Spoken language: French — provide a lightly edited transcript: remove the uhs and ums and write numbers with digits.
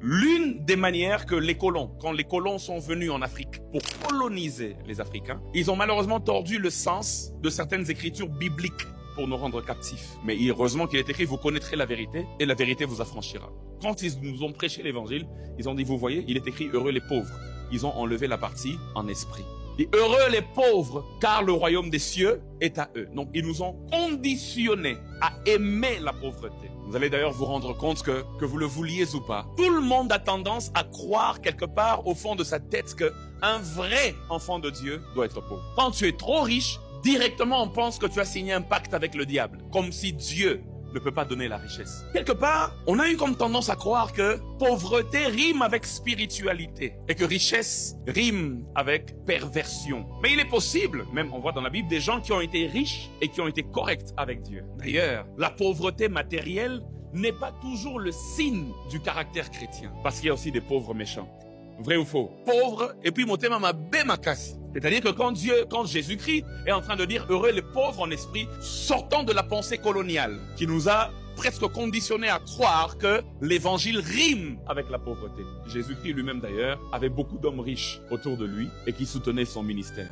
L'une des manières que les colons, quand les colons sont venus en Afrique pour coloniser les Africains, ils ont malheureusement tordu le sens de certaines écritures bibliques pour nous rendre captifs. Mais heureusement qu'il est écrit, vous connaîtrez la vérité et la vérité vous affranchira. Quand ils nous ont prêché l'évangile, ils ont dit, vous voyez, il est écrit heureux les pauvres. Ils ont enlevé la partie en esprit. Et heureux les pauvres, car le royaume des cieux est à eux. Donc, ils nous ont conditionnés à aimer la pauvreté. Vous allez d'ailleurs vous rendre compte que vous le vouliez ou pas, tout le monde a tendance à croire quelque part au fond de sa tête qu'un vrai enfant de Dieu doit être pauvre. Quand tu es trop riche, directement on pense que tu as signé un pacte avec le diable, comme si Dieu ne peut pas donner la richesse. Quelque part, on a eu comme tendance à croire que pauvreté rime avec spiritualité et que richesse rime avec perversion. Mais il est possible, même on voit dans la Bible, des gens qui ont été riches et qui ont été corrects avec Dieu. D'ailleurs, la pauvreté matérielle n'est pas toujours le signe du caractère chrétien, parce qu'il y a aussi des pauvres méchants. Vrai ou faux? Pauvre, et puis motema mabe makasi. C'est-à-dire que quand Jésus-Christ est en train de dire heureux les pauvres en esprit, sortant de la pensée coloniale qui nous a presque conditionnés à croire que l'évangile rime avec la pauvreté. Jésus-Christ lui-même d'ailleurs avait beaucoup d'hommes riches autour de lui et qui soutenaient son ministère.